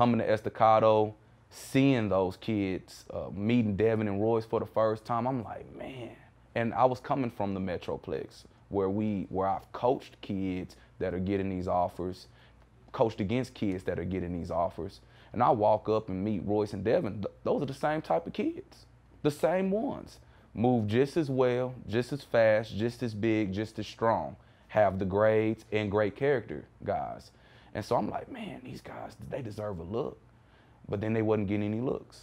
coming to Estacado, seeing those kids, meeting Devin and Royce for the first time, I'm like, man. And I was coming from the Metroplex, where I've coached kids that are getting these offers, coached against kids that are getting these offers. And I walk up and meet Royce and Devin. Those are the same type of kids, the same ones. Move just as well, just as fast, just as big, just as strong. Have the grades and great character guys. And so I'm like, man, these guys, they deserve a look. But then they wasn't getting any looks.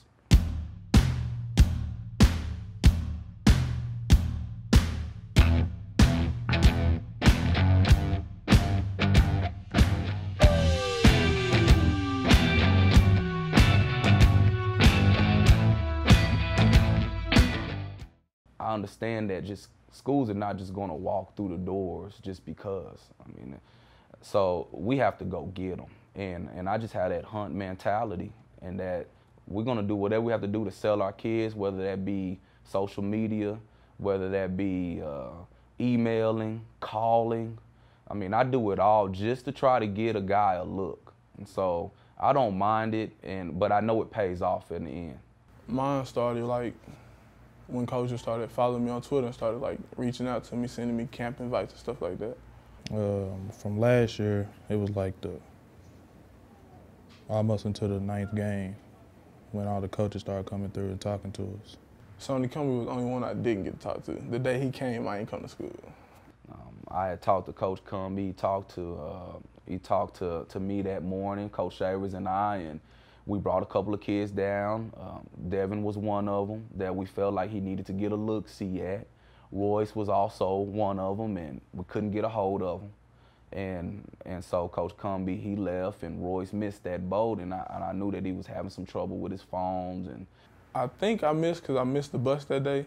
I understand that just schools are not just going to walk through the doors just because. I mean, so we have to go get them. And I just had that hunt mentality, and that we're going to do whatever we have to do to sell our kids, whether that be social media, whether that be emailing, calling. I mean, I do it all just to try to get a guy a look. And so I don't mind it, but I know it pays off in the end. Mine started like when coaches started following me on Twitter and started like reaching out to me, sending me camp invites and stuff like that. From last year, it was like almost into the 9th game when all the coaches started coming through and talking to us. Sonny Cumbie was the only one I didn't get to talk to. The day he came, I ain't come to school. I had talked to Coach Cumbie. He talked to me that morning, Coach Shavers and I, and we brought a couple of kids down. Devin was one of them that we felt like he needed to get a look-see at. Royce was also one of them, and we couldn't get a hold of him. And so Coach Cumbie, he left, and Royce missed that boat, and I knew that he was having some trouble with his phones. And I think I missed because I missed the bus that day,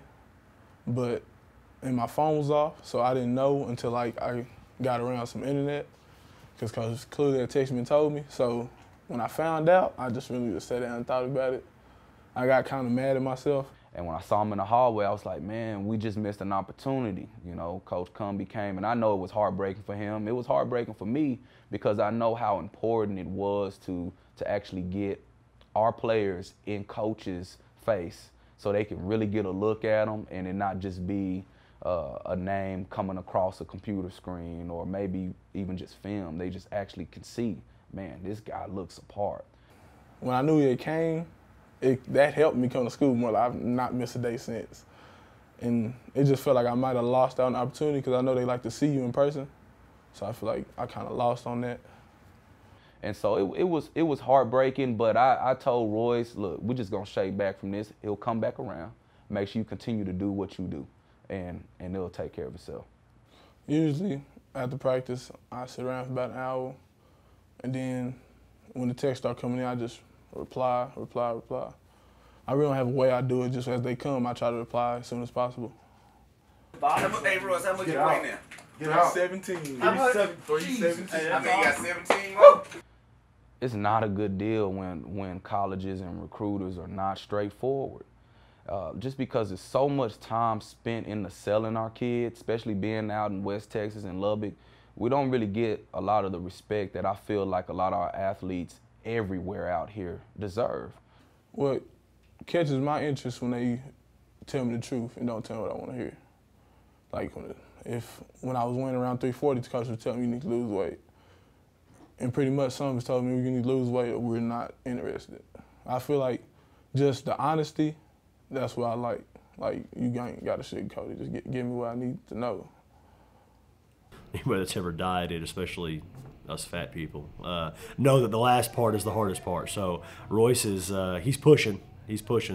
and my phone was off, so I didn't know until like I got around some internet, because Coach clearly had texted me and told me. So when I found out, I just really just sat down and thought about it. I got kind of mad at myself. And when I saw him in the hallway, I was like, man, we just missed an opportunity. You know, Coach Cumbie came, and I know it was heartbreaking for him. It was heartbreaking for me because I know how important it was to actually get our players in coaches' face so they can really get a look at them and it not just be a name coming across a computer screen or maybe even just film. They just actually can see, man, this guy looks apart. When I knew it came, that helped me come to school more. Like, I've not missed a day since. And it just felt like I might have lost out on an opportunity because I know they like to see you in person. So I feel like I kind of lost on that. And so it was heartbreaking, but I told Royce, look, we're just going to shake back from this. He'll come back around. Make sure you continue to do what you do, and it'll take care of itself. Usually, after practice, I sit around for about an hour, and then when the texts start coming in, I just reply. I really don't have a way I do it. Just as they come, I try to reply as soon as possible. Hey, Royce, how much you weigh now? Get out. 17. How much? 317. I mean, you got 17 more? It's not a good deal when colleges and recruiters are not straightforward. Just because there's so much time spent in the selling our kids, especially being out in West Texas and Lubbock, we don't really get a lot of the respect that I feel like a lot of our athletes everywhere out here deserve. What catches my interest when they tell me the truth and don't tell me what I want to hear. Like when I was weighing around 340, the coach was telling me you need to lose weight. And pretty much some of us told me we need to lose weight or we're not interested. I feel like just the honesty, that's what I like. Like, you ain't got to sugarcoat it. Just give me what I need to know. Anybody that's ever dieted, especially us fat people, know that the last part is the hardest part. So Royce is he's pushing.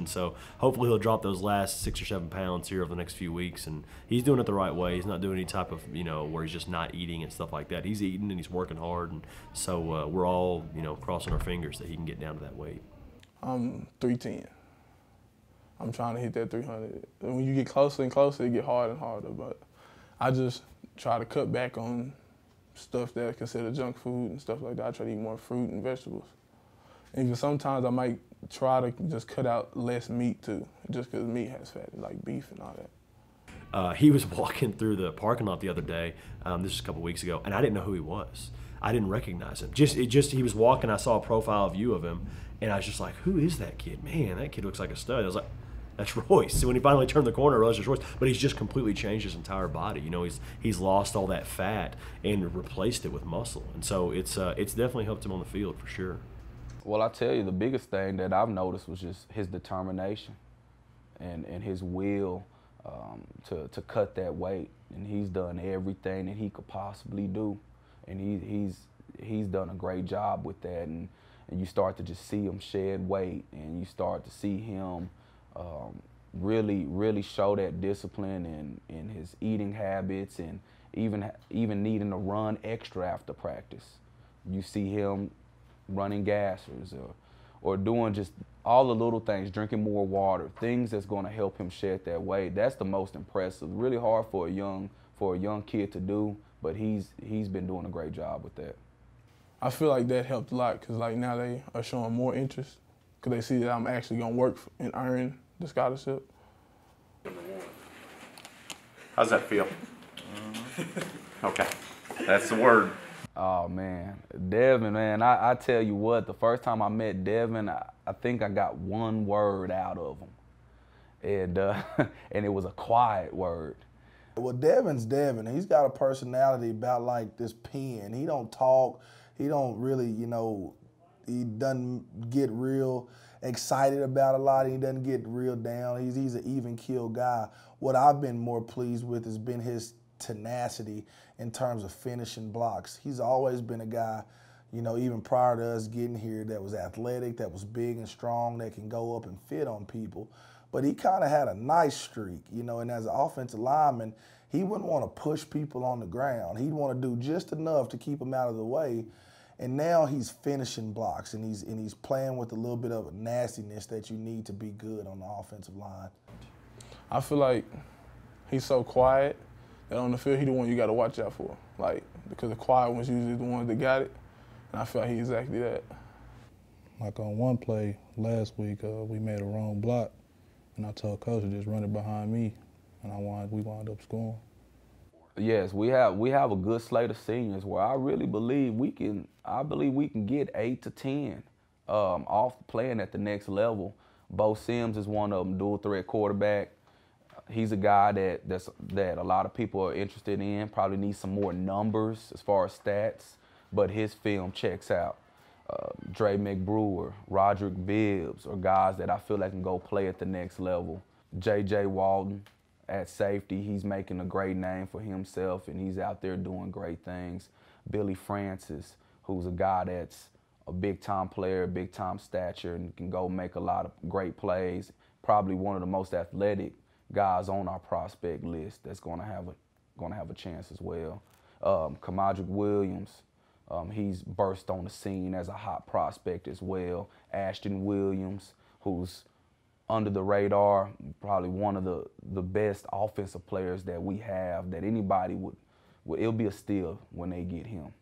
So hopefully he'll drop those last 6 or 7 pounds here over the next few weeks, and he's doing it the right way. He's not doing any type of, where he's just not eating and stuff like that. He's eating and he's working hard, and so we're all, crossing our fingers that he can get down to that weight. I'm 310. I'm trying to hit that 300. And when you get closer and closer, it get harder and harder, but I just try to cut back on stuff that's considered junk food and stuff like that. I try to eat more fruit and vegetables. Even sometimes I might try to just cut out less meat too, just because meat has fat, like beef and all that. He was walking through the parking lot the other day, this was a couple weeks ago, and I didn't know who he was. I didn't recognize him. He was walking. I saw a profile view of him, and I was just like, who is that kid? Man, that kid looks like a stud. I was like, that's Royce. So when he finally turned the corner, I realized it's Royce. But he's just completely changed his entire body. You know, he's lost all that fat and replaced it with muscle. And so it's definitely helped him on the field for sure. Well, I tell you, the biggest thing that I've noticed was just his determination and his will to cut that weight. And he's done everything that he could possibly do. And he's done a great job with that. And you start to just see him shed weight, and you start to see him really show that discipline in his eating habits, and even needing to run extra after practice. You see him running gassers or doing just all the little things, drinking more water, things that's going to help him shed that weight. That's the most impressive. Really hard for a young kid to do, but he's been doing a great job with that. I feel like that helped a lot because like now they are showing more interest because they see that I'm actually going to work and earn the scholarship. How's that feel? Okay, that's the word. Oh, man. Devin, man, I tell you what, the first time I met Devin, I think I got one word out of him. And it was a quiet word. Well, Devin's Devin. He's got a personality about like this pen. He don't talk. He don't really, you know, he doesn't get real excited about a lot. He doesn't get real down. He's an even keel guy. What I've been more pleased with has been his tenacity in terms of finishing blocks. He's always been a guy, you know, even prior to us getting here, that was athletic, that was big and strong, that can go up and fit on people. But he kind of had a nice streak, you know, and as an offensive lineman, he wouldn't want to push people on the ground. He'd want to do just enough to keep them out of the way. And now he's finishing blocks, and he's playing with a little bit of a nastiness that you need to be good on the offensive line. I feel like he's so quiet that on the field, he's the one you got to watch out for. Like, because the quiet ones usually the ones that got it, and I feel like he's exactly that. Like on one play last week, we made a wrong block, and I told Coach to just run it behind me, and we wound up scoring. Yes, we have a good slate of seniors where I really believe we can get 8 to 10 off playing at the next level. Bo Sims is one of them, dual threat quarterback. He's a guy that a lot of people are interested in. Probably needs some more numbers as far as stats, but his film checks out. Dre McBrewer, Roderick Bibbs are guys that I feel like can go play at the next level. J.J. Walton at safety, he's making a great name for himself, and he's out there doing great things. Billy Francis, who's a guy that's a big-time player, big-time stature, and can go make a lot of great plays. Probably one of the most athletic guys on our prospect list that's going to have a chance as well. Kamadrick Williams, he's burst on the scene as a hot prospect as well. Ashton Williams, who's under the radar, probably one of the best offensive players that we have, that anybody would it'll be a steal when they get him.